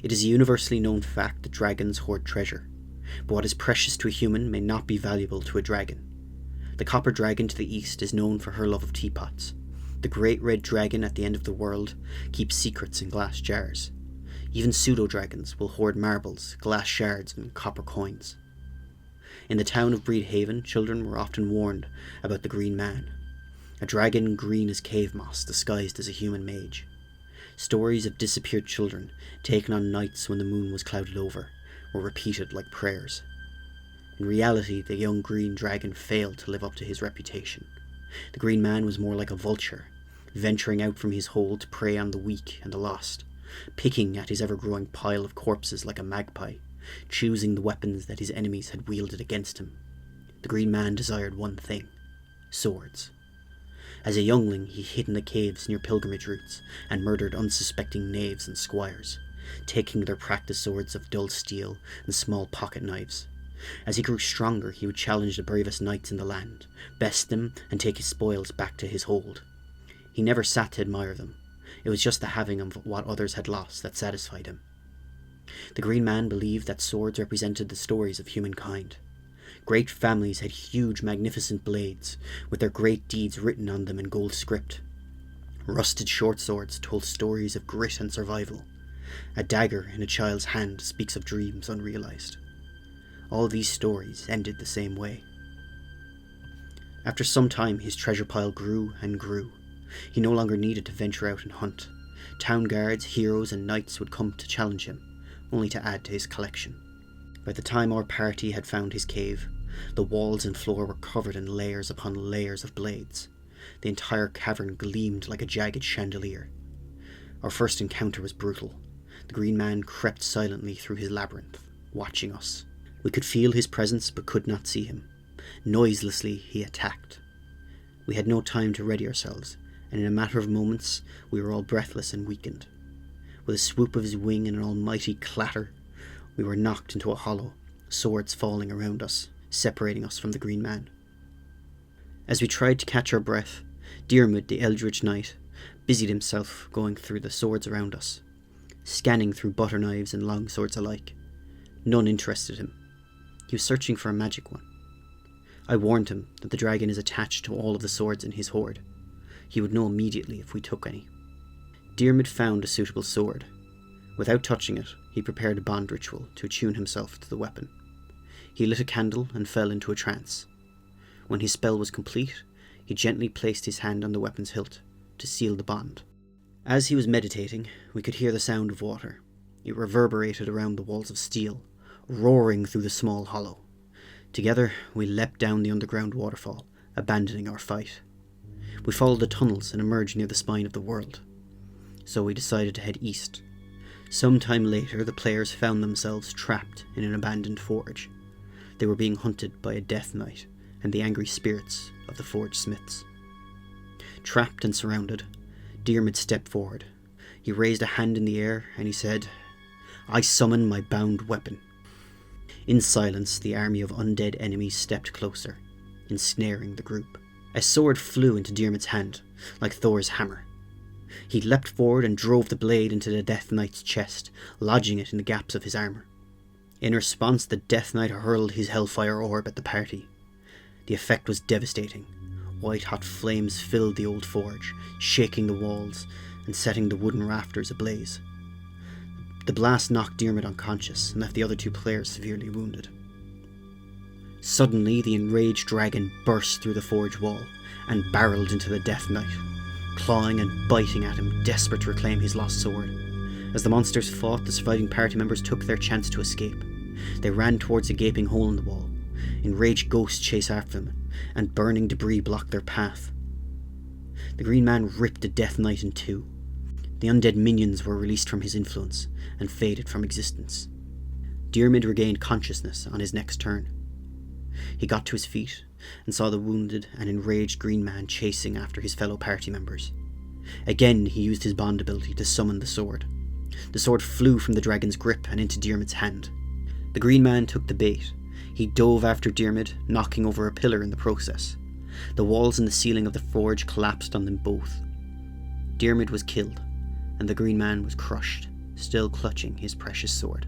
It is a universally known fact that dragons hoard treasure, but what is precious to a human may not be valuable to a dragon. The copper dragon to the east is known for her love of teapots. The great red dragon at the end of the world keeps secrets in glass jars. Even pseudodragons will hoard marbles, glass shards, and copper coins. In the town of Brid Haven, children were often warned about the Green Man, a dragon green as cave moss disguised as a human mage. Stories of disappeared children, taken on nights when the moon was clouded over, were repeated like prayers. In reality, the young green dragon failed to live up to his reputation. The Green Man was more like a vulture, venturing out from his hole to prey on the weak and the lost, picking at his ever-growing pile of corpses like a magpie, choosing the weapons that his enemies had wielded against him. The Green Man desired one thing: swords. As a youngling, he hid in the caves near pilgrimage routes and murdered unsuspecting knaves and squires, taking their practice swords of dull steel and small pocket knives. As he grew stronger, he would challenge the bravest knights in the land, best them, and take his spoils back to his hold. He never sat to admire them. It was just the having of what others had lost that satisfied him. The Green Man believed that swords represented the stories of humankind. Great families had huge, magnificent blades, with their great deeds written on them in gold script. Rusted short swords told stories of grit and survival. A dagger in a child's hand speaks of dreams unrealized. All these stories ended the same way. After some time, his treasure pile grew and grew. He no longer needed to venture out and hunt. Town guards, heroes, and knights would come to challenge him, only to add to his collection. By the time our party had found his cave, the walls and floor were covered in layers upon layers of blades. The entire cavern gleamed like a jagged chandelier. Our first encounter was brutal. The Green Man crept silently through his labyrinth, watching us. We could feel his presence but could not see him. Noiselessly he attacked. We had no time to ready ourselves, and in a matter of moments we were all breathless and weakened. With a swoop of his wing and an almighty clatter, we were knocked into a hollow, swords falling around us, separating us from the Green Man. As we tried to catch our breath, DIARMUID, the Eldritch Knight, busied himself going through the swords around us, scanning through butter knives and long swords alike. None interested him. He was searching for a magic one. I warned him that the dragon is attached to all of the swords in his hoard. He would know immediately if we took any. DIARMUID found a suitable sword. Without touching it, he prepared a bond ritual to attune himself to the weapon. He lit a candle and fell into a trance. When his spell was complete, he gently placed his hand on the weapon's hilt to seal the bond. As he was meditating, we could hear the sound of water. It reverberated around the walls of steel, roaring through the small hollow. Together, we leapt down the underground waterfall, abandoning our fight. We followed the tunnels and emerged near the spine of the world. So we decided to head east. Sometime later, the players found themselves trapped in an abandoned forge. They were being hunted by a death knight and the angry spirits of the forge smiths. Trapped and surrounded, DIARMUID stepped forward. He raised a hand in the air and he said, "I summon my bound weapon." In silence, the army of undead enemies stepped closer, ensnaring the group. A sword flew into DIARMUID's hand, like Thor's hammer. He leapt forward and drove the blade into the Death Knight's chest, lodging it in the gaps of his armour. In response, the Death Knight hurled his hellfire orb at the party. The effect was devastating. White-hot flames filled the old forge, shaking the walls and setting the wooden rafters ablaze. The blast knocked DIARMUID unconscious and left the other two players severely wounded. Suddenly, the enraged dragon burst through the forge wall and barreled into the Death Knight, clawing and biting at him, desperate to reclaim his lost sword. As the monsters fought, the surviving party members took their chance to escape. They ran towards a gaping hole in the wall. Enraged ghosts chased after them, and burning debris blocked their path. The Green Man ripped the Death Knight in two. The undead minions were released from his influence and faded from existence. DIARMUID regained consciousness on his next turn. He got to his feet and saw the wounded and enraged Green Man chasing after his fellow party members. Again, he used his bond ability to summon the sword. The sword flew from the dragon's grip and into DIARMUID's hand. The Green Man took the bait. He dove after DIARMUID, knocking over a pillar in the process. The walls and the ceiling of the forge collapsed on them both. DIARMUID was killed, and the Green Man was crushed. still clutching his precious sword.